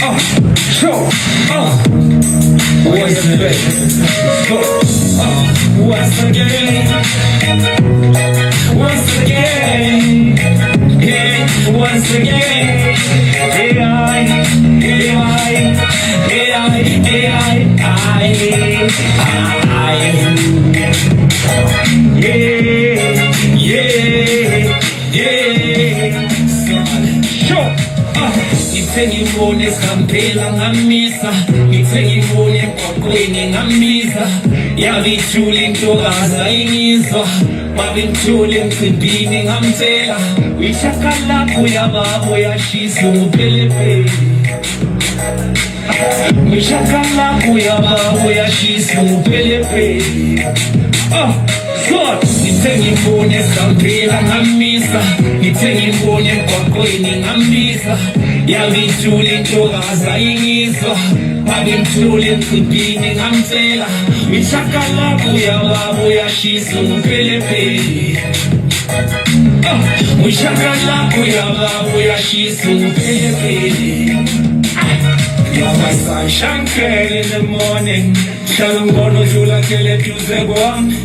Show. Once again. Go. Once again. Once again. Yeah. Once again. Ngithengibone sikampela ngamisa ngithengibone emgwaqweni ngamisa yabithula intokazi ayingizwa babimthule emcimbini ngamtshela uyishakalakho yababo yashisa nguphelepele uyishakalakho yababo yashisa nguphelepele ngithengibone sikampela ngamisa ngithengibone emgwaqweni ngamisa yabithula intokazi ayingizwa babimthule emcimbini ngamtshela uyishakalakho yababo yashisa nguphelepele uyishakalakho yababo yashisa nguphelepele. My sunshine came in the morning Shalom jula kele tuze kwami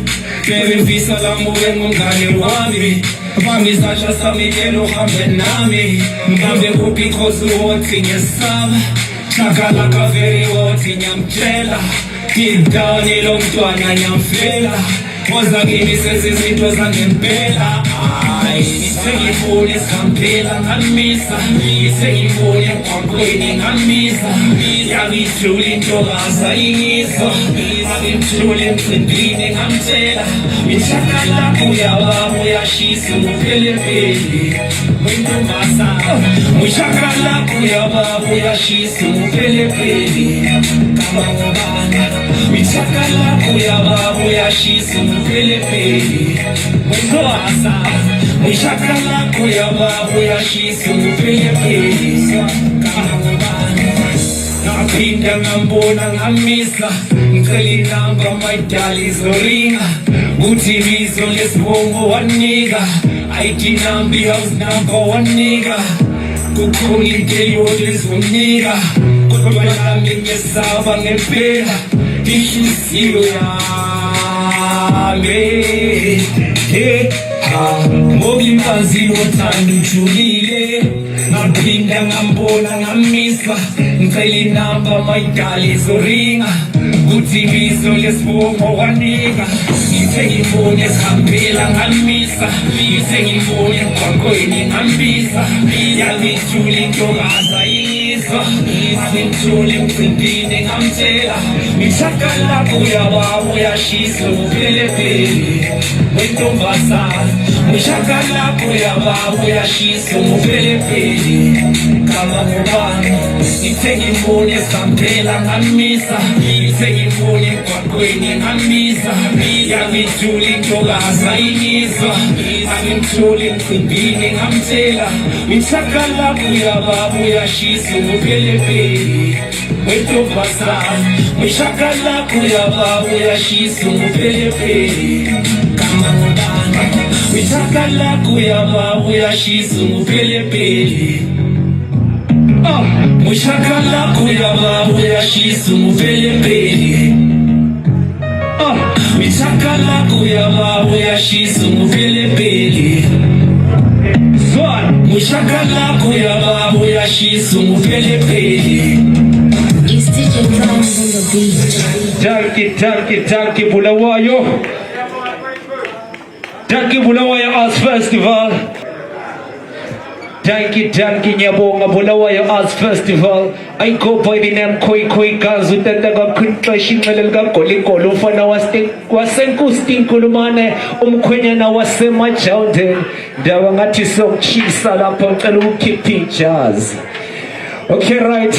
Baby visa la muwe mungani wami Mami zasha samikelo hambe nami Mgambe kupi kosu woti nyesaba Chakala kaveri woti nyamchela Deep down ilo mtuana nyamfela Moza gimi sezi zinto zange mpela ngithengibone sikampela ngamisa ngithengibone emgwaqweni ngamisa yabithula intokazi ayingizwa babimthule emcimbini ngamtshela uyishakalakho yababo yashisa nguphelepele wentombazana uyishakalakho yababo yashisa nguphelepele kamangobana uyishakalakho yababo yashisa nguphelepele wentombazana uyishakalakho yababo yashisa nguphelepele kamangobana ngaphinda ngambona ngamisa ngicela inamba mayidala izoringa kuthi ibizo lesibongo wanika ID number house number wanika kukhona into eyodwa ezonginika kodwa nami ngiyesaba ngempela inhliziyo yami ngoba imfazi wothanda ujulile ngaphinda ngambona ngamisa ngicela inamba mayidala izoringa kuthi ibizo lesibongo wanika ngithengibone sihambela ngamisa ngithengibone emgwaqweni ngambisa yabithula intokazi ayingizwa babimthule emcimbini ngamtshela uyishakalakho yababo yashisa nguphelepele wentombazana uyishakalakho yababo yashisa nguphelepele kamangobana ngithengibone sikampela ngamisa ngithengibone emgwaqweni ngamisa yabithula intokazi ayingizwa babimthule emcimbini ngamtshela uyishakalakho yababo yashisa nguphelepele wentombazana uyishakalakho yababo yashisa nguphelepele kamangobana uyishakalakho yababo yashisa nguphelepele uyishakalakho yababo yashisa nguphelepele uyishakalakho yababo yashisa nguphelepele uyishakalakho yababo yashisa nguphelepele. Tanki Bulawayo Arts Festival. Tanki Nyabonga Bulawayo Arts Festival. I go by the name Koi Kazu Tataga Kuntrashi Melga Kolikolo Fana Wasenku Stinkulumane Umquenya Wasema Chowden Dawangati Sok Chisala Ponkaluki Pictures. Okay, right.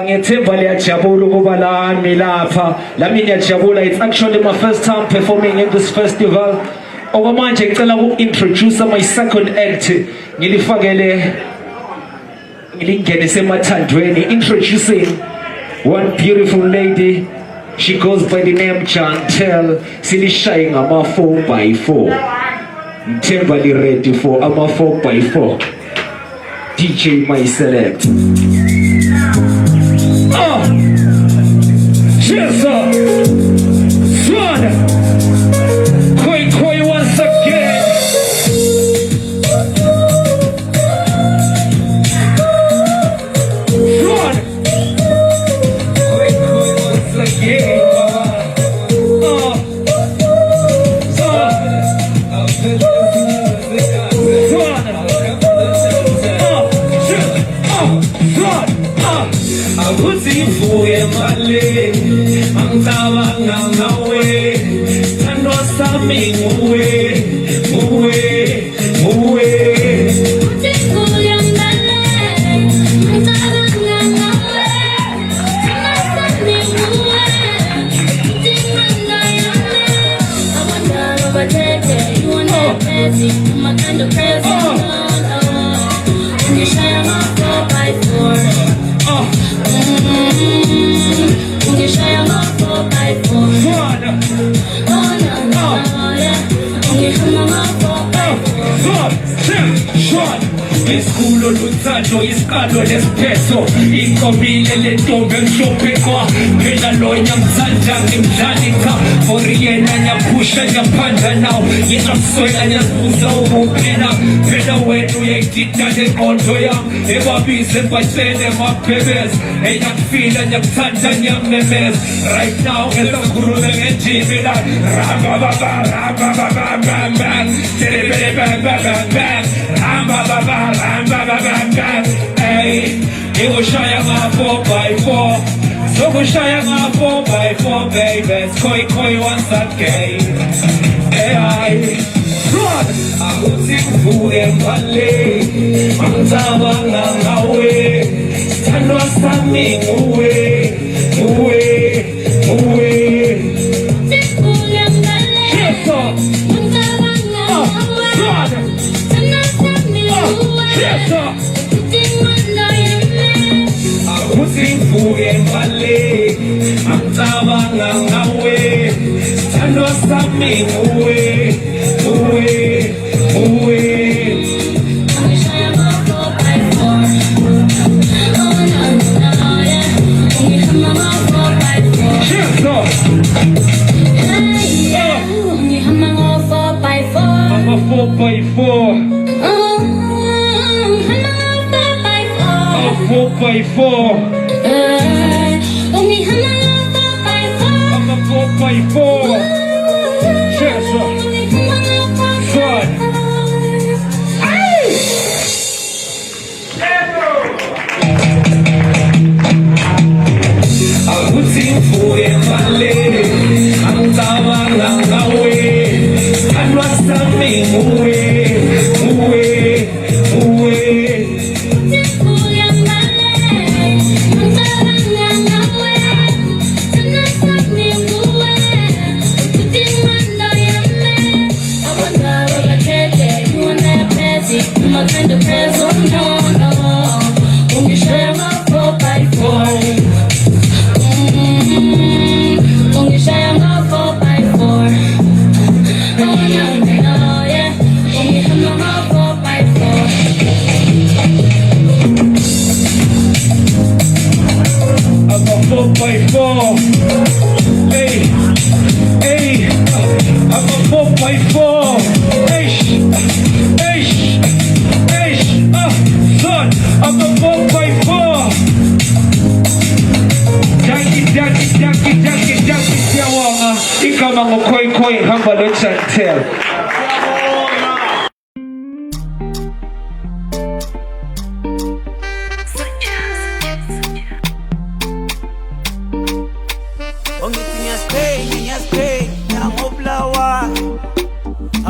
Ngethemba liyajabula ukuba lami lapha lami ngiyajabula. It's actually my first time performing in this festival. Okwamanje ngicela uku-introduce my second act ngilifakele ngilingenise emathandweni. Introducing one beautiful lady. She goes by the name Chantel. Silishaye ngama 4x4. Ngithemba li ready for ama 4x4. DJ my select. Cheers up. Son. Koi koi once again. Son. Koi koi once again. Akuzivuye male angicabanga ngawe sithandwa sami nguwe nguwe nguwe Akuzivuye male angicabanga ngawe sithandwa sami nguwe ndimana yami abantwana bathethe you want that crazy my kind of crazy ngishaya ama-4 by 4 ngishaya ama-4 by 4 oh no no yeah ngihamba ama-4 by 4 Isikulo luthando isikalo lesiphetho inkobile lentombi emhlophe kwa phela lonya ngithanda ngimdlali cha for yena nyaphusha nyaphanda naw yena kuswela nyazibuza ukuphela phela wena uyayidida lenqondo yami ebabize batshele mabhebezi eyakufila nyakuthanda nyamemeza right now ngisakhulume ngendimi la Shaya my 4 by 4 So go shaya my 4 by 4 baby Koi koi once again Hey Run Akuzivuye male Angicabanga ngawe sithandwa sami nguwe nguwe nguwe Akuzivuye male angicabanga ngawe sithandwa sami nguwe ndimana yami Akuzivuye male angicabanga ngawe sithandwa sami nguwe nguwe nguwe ngishaya ama-4 by 4 oh no no yeah ngihamba ama-4 by 4 Cheers up ngihamba ama-4 by 4 I'm a 4 by 4 4 by 4 I'm a 4 by 4 Cheers up Son Akuzivuye male angicabanga ngawe sithandwa sami nguwe nguwe nguwe my kind of crazy, oh no, no. Ngishaya ama-4 by 4 ngishaya ama-4 by 4 oh no, no, yeah ngihamba ama-4 by 4 I'm a 4 by 4 Hey Hey I'm a 4 by 4 Hey Son I'm a 4 by 4 Jackie Tiawanga Ikama ngokoi koi hamba lo chantel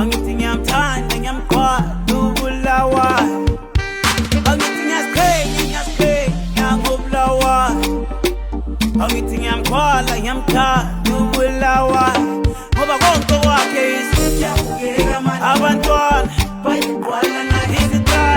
Angithi ngiyamthanda ngiyamkhwada ubulawa Angithi ngiyamkhwala ngiyamthanda